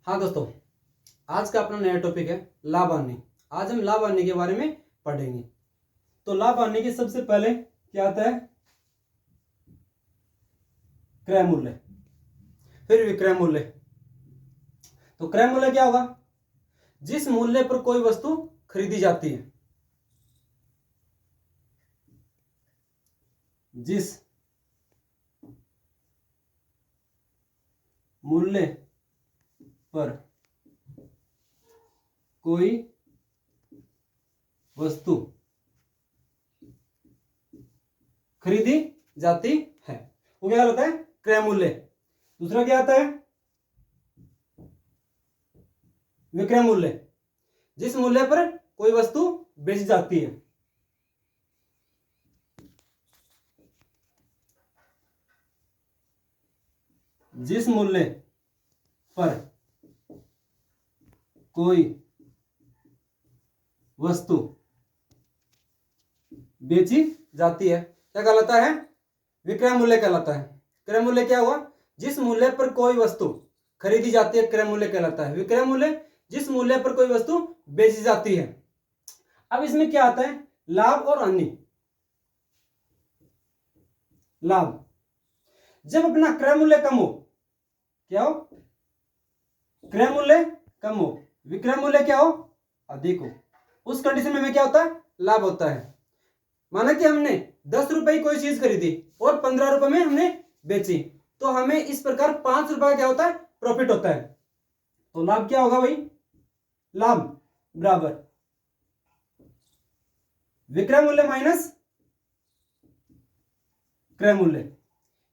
हाँ दोस्तों, आज का अपना नया टॉपिक है लाभ हानि। आज हम लाभ हानि के बारे में पढ़ेंगे। तो लाभ हानि के सबसे पहले क्या आता है? क्रय मूल्य, फिर विक्रय मूल्य। तो क्रय मूल्य क्या होगा? जिस मूल्य पर कोई वस्तु खरीदी जाती है, जिस मूल्य पर कोई वस्तु खरीदी जाती है, वो क्या होता है? क्रय मूल्य। दूसरा क्या आता है? विक्रय मूल्य, जिस मूल्य पर कोई वस्तु बेची जाती है। जिस मूल्य पर कोई वस्तु बेची जाती है क्या कहलाता है? विक्रय मूल्य कहलाता है। क्रय मूल्य क्या हुआ? जिस मूल्य पर कोई वस्तु खरीदी जाती है, क्रय मूल्य कहलाता है। विक्रय मूल्य, जिस मूल्य पर कोई वस्तु बेची जाती है। अब इसमें क्या आता है? लाभ और हानि। लाभ, जब अपना क्रय मूल्य कम हो, क्या हो? क्रय मूल्य कम हो, विक्रय मूल्य क्या हो? अधिक हो, उस कंडीशन में हमें क्या होता है? लाभ होता है। माना कि हमने 10 रुपए की कोई चीज खरीदी और 15 रुपए में हमने बेची, तो हमें इस प्रकार 5 रुपए का क्या होता है? प्रॉफिट होता है। तो लाभ क्या होगा भाई? लाभ बराबर विक्रय मूल्य माइनस क्रय मूल्य।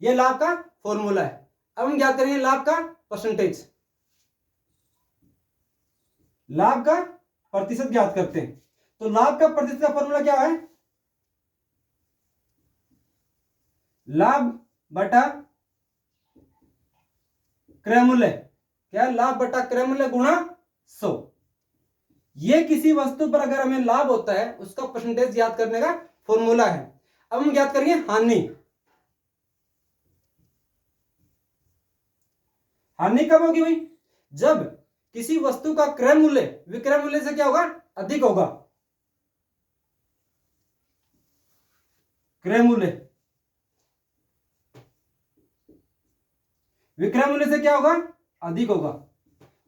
यह लाभ का फॉर्मूला है। अब हम क्या करेंगे? लाभ का परसेंटेज, लाभ का प्रतिशत ज्ञात करते हैं। तो लाभ का प्रतिशत का फॉर्मूला क्या है? लाभ बटा क्रय मूल्य। क्या है? लाभ बटा क्रय मूल्य गुणा 100। ये किसी वस्तु पर अगर हमें लाभ होता है, उसका परसेंटेज ज्ञात करने का फॉर्मूला है। अब हम ज्ञात करेंगे हानि। हानि कब होगी भाई? जब किसी वस्तु का क्रय मूल्य विक्रय मूल्य से क्या होगा? अधिक होगा। क्रय मूल्य विक्रय मूल्य से क्या होगा? अधिक होगा।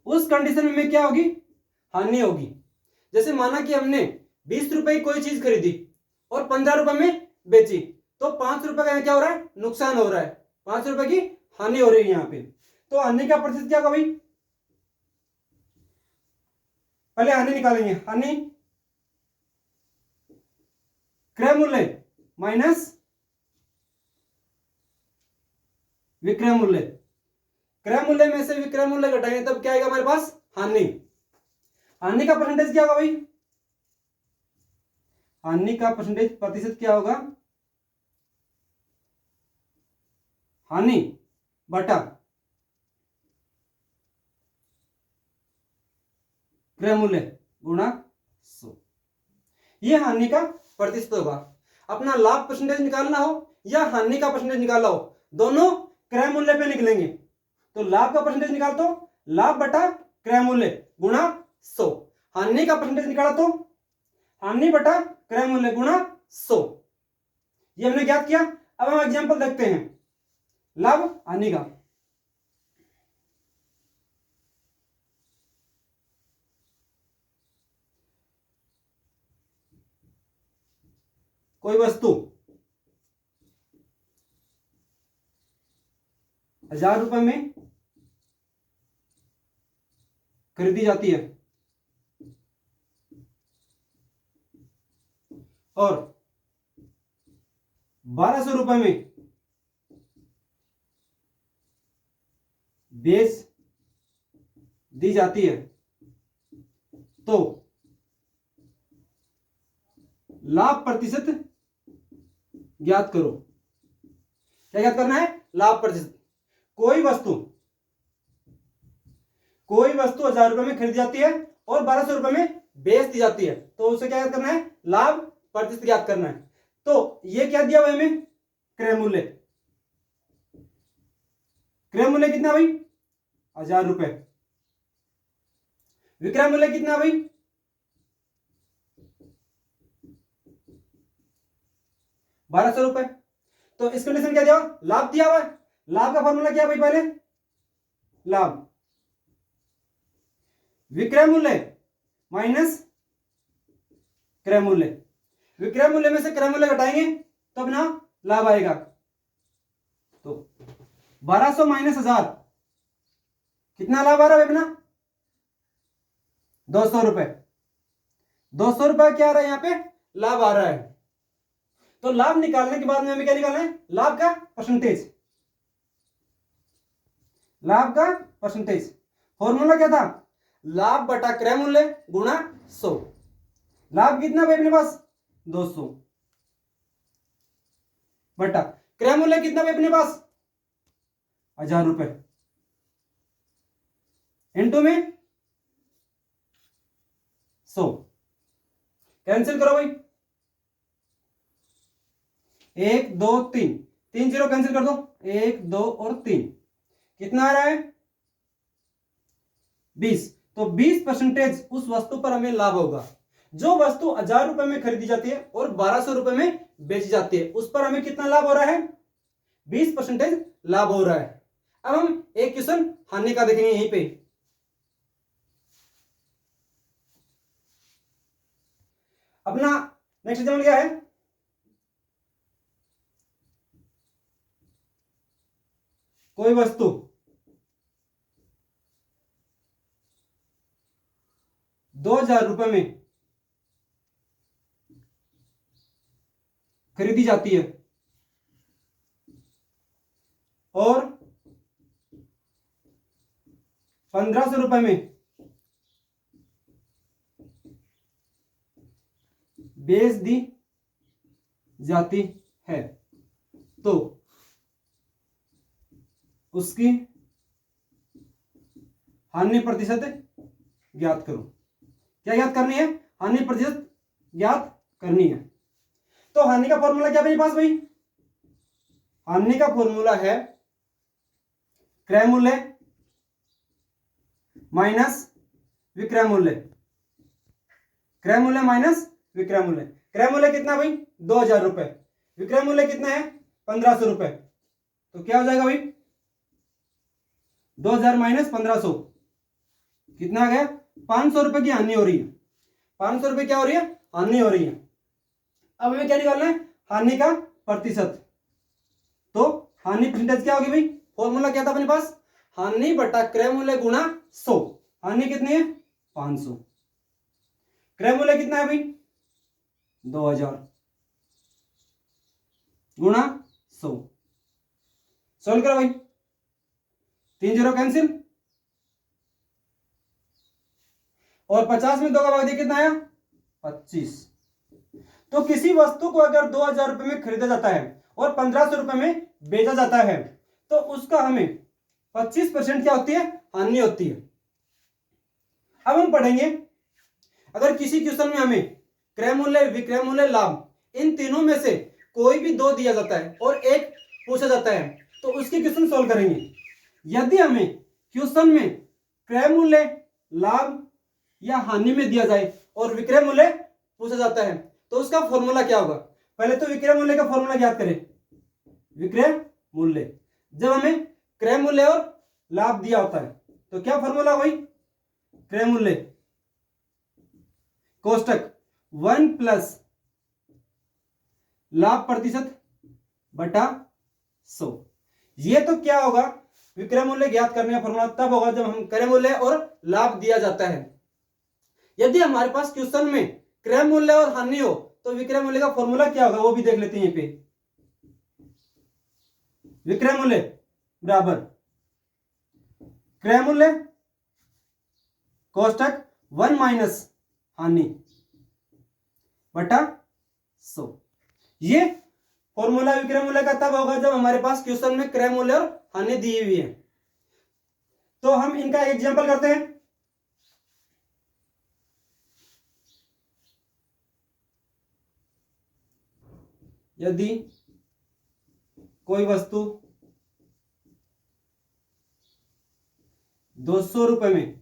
उस कंडीशन में क्या होगी? हानि होगी। जैसे माना कि हमने 20 रुपए की कोई चीज खरीदी और 15 रुपए में बेची, तो 5 रुपए का क्या हो रहा है? नुकसान हो रहा है। 5 रुपए की हानि हो रही है यहां पे। तो हानि का प्रतिशत क्या होगा भाई? पहले हानि निकालेंगे। हानि क्रय मूल्य माइनस विक्रय मूल्य। क्रय मूल्य में से विक्रय मूल्य घटाएंगे तब क्या आएगा हमारे पास? हानि। हानि का परसेंटेज क्या होगा भाई? हानि का परसेंटेज प्रतिशत क्या होगा? हानि बटा क्रय मूल्य गुणा 100। यह हानि का प्रतिशत होगा। अपना लाभ परसेंटेज निकालना हो या हानि का परसेंटेज निकालना हो, दोनों क्रय मूल्य पे निकलेंगे। तो लाभ का परसेंटेज निकाल तो लाभ बटा क्रय मूल्य गुणा 100। हानि का परसेंटेज निकाला तो हानि बटा क्रय मूल्य गुणा 100। ये हमने ज्ञात किया। अब हम एग्जांपल देखते हैं लाभ हानि का। कोई वस्तु 1000 रुपए में खरीदी जाती है और 1200 रुपए में बेच दी जाती है, तो लाभ प्रतिशत ज्ञात करो। क्या ज्ञात करना है? लाभ प्रतिशत। कोई वस्तु 1000 रुपए में खरीदी जाती है और 1200 रुपए में बेच दी जाती है, तो उसे क्या ज्ञात करना है? लाभ प्रतिशत ज्ञात करना है। तो ये क्या दिया हुआ हमें? क्रय मूल्य। क्रय मूल्य कितना भाई? 1000 रुपए। विक्रय मूल्य कितना भाई? 1200 रुपए। तो इस कंडीशन क्या दिया? लाभ दिया हुआ है। लाभ का फॉर्मूला क्या भाई? पहले लाभ विक्रय मूल्य माइनस क्रय मूल्य। विक्रय मूल्य में से क्रय मूल्य घटाएंगे तो अपना लाभ आएगा। तो 1200 माइनस 1000 कितना लाभ आ रहा है अपना? 200 रुपए। 200 रुपए क्या आ रहा है यहां पे? लाभ आ रहा है। तो लाभ निकालने के बाद में हमें क्या निकालना है? लाभ का परसेंटेज। लाभ का परसेंटेज फॉर्मूला क्या था? लाभ बटा क्रय मूल्य गुणा 100। लाभ कितना भाई अपने पास? 200 बटा क्रय मूल्य कितना भाई अपने पास? 1000 रुपए इनटू में 100। कैंसिल करो भाई। 1 2 3 3 जीरो कैंसिल कर दो। 1 2 और 3 कितना आ रहा है? 20। तो 20% उस वस्तु पर हमें लाभ होगा। जो वस्तु 1000 रुपए में खरीदी जाती है और 1200 रुपए में बेची जाती है, उस पर हमें कितना लाभ हो रहा है? 20% लाभ हो रहा है। अब हम एक क्वेश्चन हानि का देखेंगे यहीं पे। अपना नेक्स्ट एग्जाम्पल क्या है? कोई वस्तु 2000 रुपए में खरीदी जाती है और 1500 रुपए में बेच दी जाती है, तो उसकी हानि प्रतिशत ज्ञात करो। क्या ज्ञात करनी है? हानि प्रतिशत ज्ञात करनी है। तो हानि का फॉर्मूला क्या मेरे पास भाई? हानि का फॉर्मूला है क्रय मूल्य माइनस विक्रय मूल्य। क्रय मूल्य माइनस विक्रय मूल्य। क्रय मूल्य कितना भाई? 2000 रुपए। विक्रय मूल्य कितना है? 1500 रुपए। तो क्या हो जाएगा भाई? 2000 माइनस 1500 कितना आ गया? 500 रुपए की हानि हो रही है। 500 रुपए क्या हो रही है? हानि हो रही है। अब हमें क्या निकालना है? हानि का प्रतिशत। तो हानि परसेंटेज क्या होगी भाई? फॉर्मूला क्या था अपने पास? हानि बटा क्रय मूल्य गुणा 100। हानि कितनी है? 500। क्रय मूल्य कितना है भाई? 2000 गुणा 100। सोल्व करो भाई। 3 जीरो कैंसिल और 50 में 2 का भाग दिया कितना आया? 25। तो किसी वस्तु को अगर 2000 रुपए में खरीदा जाता है और 1500 रुपए में बेचा जाता है, तो उसका हमें 25% क्या होती है? हानि होती है। अब हम पढ़ेंगे, अगर किसी क्वेश्चन में हमें क्रय मूल्य, विक्रय मूल्य, लाभ इन तीनों में से कोई भी दो दिया जाता है और एक पूछा जाता है, तो उसके क्वेश्चन सॉल्व करेंगे। यदि हमें क्वेश्चन में क्रय मूल्य, लाभ या हानि में दिया जाए और विक्रय मूल्य पूछा जाता है, तो उसका फॉर्मूला क्या होगा? पहले तो विक्रय मूल्य का फॉर्मूला याद करें। विक्रय मूल्य, जब हमें क्रय मूल्य और लाभ दिया होता है तो क्या फॉर्मूला भाई? क्रय मूल्य कोष्टक 1 प्लस लाभ प्रतिशत बटा 100। ये तो क्या होगा? विक्रय मूल्य ज्ञात करने का फॉर्मूला तब होगा जब हम क्रय मूल्य और लाभ दिया जाता है। यदि हमारे पास क्वेश्चन में क्रय मूल्य और हानि हो, तो विक्रय मूल्य का फॉर्मूला क्या होगा वो भी देख लेते हैं। यहीं पे विक्रय मूल्य बराबर क्रय मूल्य कोष्टक 1 माइनस हानि बटा 100। ये फॉर्मूला विक्रय मूल्य का तब होगा जब हमारे पास क्वेश्चन में क्रय मूल्य और हानि दी हुई है। तो हम इनका एग्जांपल करते हैं। यदि कोई वस्तु 200 रुपए में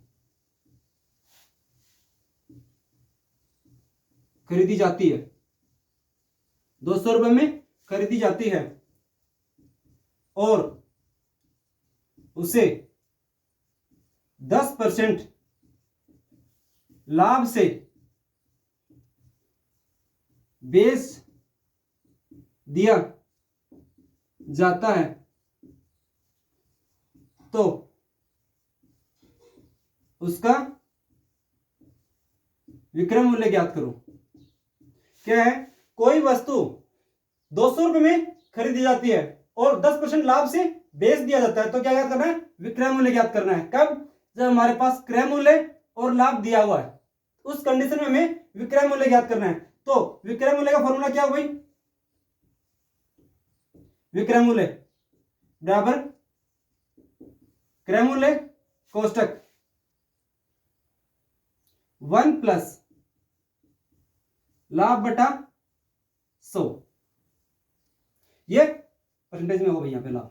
खरीदी जाती है, 200 रुपये में खरीदी जाती है और उसे 10% लाभ से बेच दिया जाता है तो उसका विक्रय मूल्य ज्ञात करो। क्या है, कोई वस्तु 200 रुपये में खरीदी जाती है और 10% लाभ से बेच दिया जाता है, तो क्या ज्ञात करना है, विक्रय मूल्य ज्ञात करना है। कब, जब हमारे पास क्रय मूल्य और लाभ दिया हुआ है, उस कंडीशन में हमें विक्रय मूल्य ज्ञात करना है। तो विक्रय मूल्य का फॉर्मूला क्या हो भाई, विक्रय मूल्य बराबर क्रय मूल्य कोष्टक 1 प्लस लाभ बटा 100, ये परसेंटेज में हो गई यहाँ पे लाभ,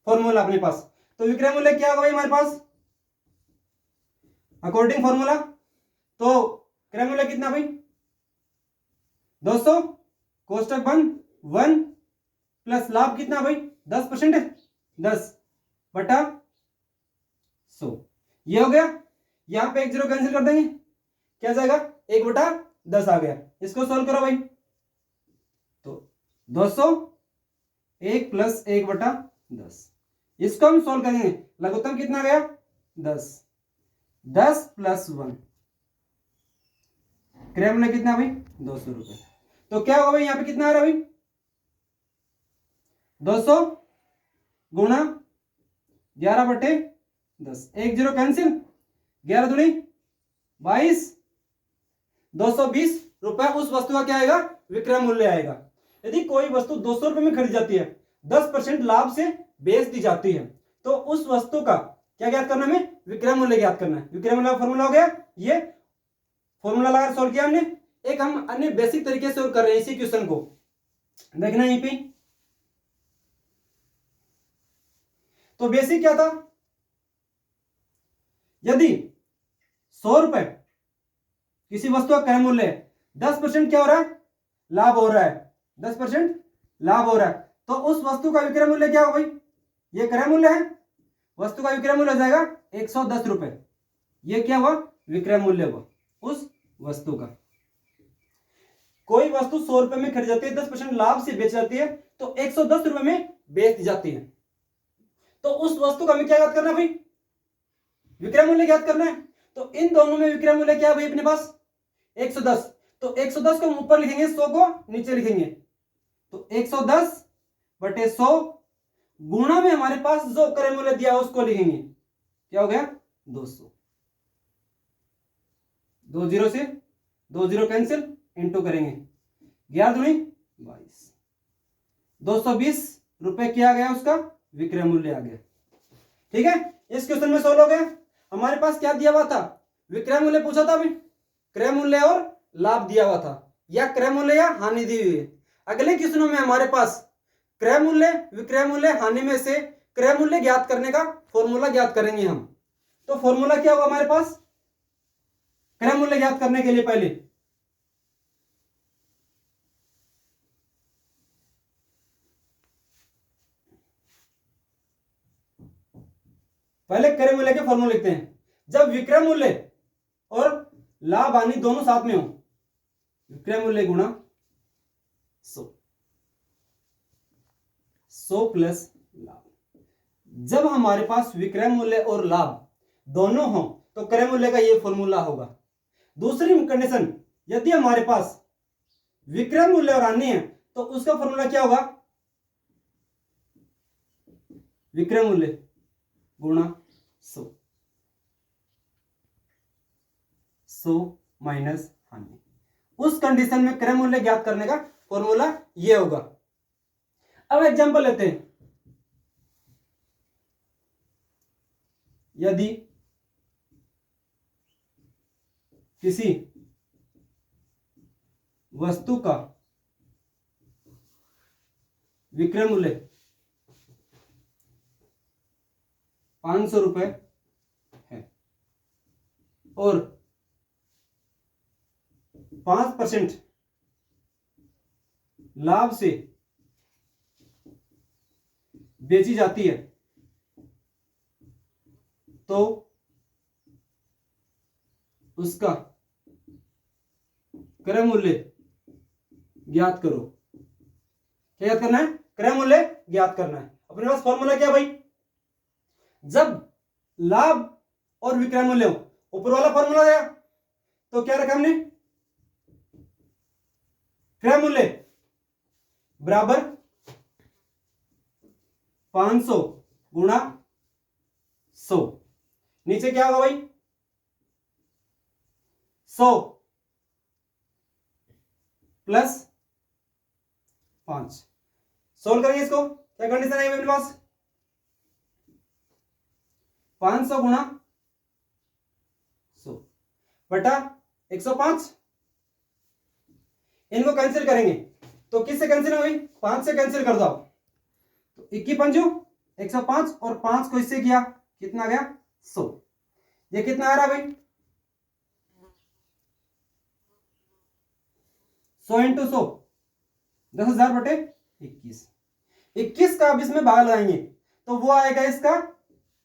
फॉर्मूला अपने पास। तो विक्रय मूल्य क्या होगा भाई हमारे पास अकॉर्डिंग फॉर्मूला, तो क्रय मूल्य कितना भाई 200 कोष्टक बंद 1 प्लस लाभ कितना भाई 10% है, 10 बटा 100, ये हो गया। यहां पे एक जीरो कैंसिल कर देंगे, क्या जाएगा 1 बटा 10 आ गया। इसको सोल्व करो भाई, तो 200 1 प्लस 1 बटा 10, इसको हम सोल्व करेंगे, लघुत्तम कितना गया 10, 10 प्लस 1, क्रय मूल्य कितना भाई 200 रुपए। तो क्या होगा भाई यहां पे कितना आ रहा भाई 200 गुणा 11 बटे 10, एक जीरो कैंसिल, 11 दूनी 22, 220 रुपए उस वस्तु का क्या आएगा विक्रय मूल्य आएगा। यदि कोई वस्तु 200 रुपए में खरीदी जाती है, 10% लाभ से बेच दी जाती है, तो उस वस्तु का क्या ज्ञात करना है, विक्रय मूल्य ज्ञात करना है। विक्रय मूल्य का फॉर्मूला हो गया, ये फॉर्मूला लगाकर सॉल्व किया हमने। एक हम अन्य बेसिक तरीके से कर रहे हैं इसी क्वेश्चन को, देखना यहीं पे। तो बेसिक क्या था, यदि 100 रुपए किसी वस्तु का क्रय मूल्य है, 10% क्या हो रहा है लाभ हो रहा है, 10% लाभ हो रहा है, तो उस वस्तु का विक्रय मूल्य क्या हो भाई, ये क्रय मूल्य है, वस्तु का विक्रय मूल्य हो जाएगा 110 रुपए। ये क्या हुआ विक्रय मूल्य हुआ उस वस्तु का। कोई वस्तु 100 रुपए में खरीदी जाती है, 10% लाभ से बेच जाती है, तो 110 रुपए में बेच दी जाती है, तो उस वस्तु का हमें क्या याद करना है भाई, विक्रय मूल्य याद करना है। तो इन दोनों में विक्रय मूल्य क्या है भाई अपने पास 110, तो 110 को हम ऊपर लिखेंगे, 100 को नीचे लिखेंगे, तो 110 बटे 100 गुणा में हमारे पास जो क्रय मूल्य दिया है उसको लिखेंगे, क्या हो गया 200, 2 जीरो से 2 जीरो कैंसिल, इंटू करेंगे 11 दूनी 22, 220 रुपए क्या आ गया उसका विक्रय मूल्य आ गया। ठीक है, इस क्वेश्चन में सोल्व हो गया। हमारे पास क्या दिया हुआ था, विक्रय मूल्य पूछा था अभी, क्रय मूल्य और लाभ दिया हुआ था, या क्रय मूल्य या हानि दी हुई है। अगले क्वेश्चनों में हमारे पास क्रय मूल्य, विक्रय मूल्य, हानि में से क्रय मूल्य ज्ञात करने का फॉर्मूला ज्ञात करेंगे हम। तो फॉर्मूला क्या होगा हमारे पास क्रय मूल्य ज्ञात करने के लिए, पहले क्रय मूल्य के फॉर्मूले लिखते हैं। जब विक्रय मूल्य और लाभ हानि दोनों साथ में हो, विक्रय मूल्य गुणा 100, 100 प्लस लाभ। जब हमारे पास विक्रय मूल्य और लाभ दोनों हो तो क्रय मूल्य का ये फॉर्मूला होगा। दूसरी कंडीशन, यदि हमारे पास विक्रय मूल्य और हानि है तो उसका फॉर्मूला क्या होगा, विक्रय मूल्य गुणा 100, 100 माइनस हानि। उस कंडीशन में क्रय मूल्य ज्ञात करने का फॉर्मूला ये होगा। अब एग्जांपल लेते हैं, यदि किसी वस्तु का विक्रय मूल्य 500 रुपए है और 5% लाभ से बेची जाती है तो उसका क्रय मूल्य ज्ञात करो। क्या ज्ञात करना है? क्रय मूल्य ज्ञात करना है। अपने पास फॉर्मूला क्या भाई? जब लाभ और विक्रय मूल्य ऊपर वाला फॉर्मूला आया तो क्या रखा हमने? क्रय मूल्य बराबर 500 गुणा 100। नीचे क्या होगा भाई? 100 प्लस 5। सोल्व करेंगे इसको। क्या कंडीशन है मेरे पास? 500 गुणा 100 बटा 105। इनको कैंसिल करेंगे तो किससे कैंसिल होगी? 5 से कैंसिल कर दो आप। तो 21 पंजो 105 और 5 को इससे किया, कितना गया? 100। ये कितना आ रहा भाई? 100 इंटू 100 10,000 बटे 21। 21 का अब इसमें भाग लगाएंगे तो वो आएगा इसका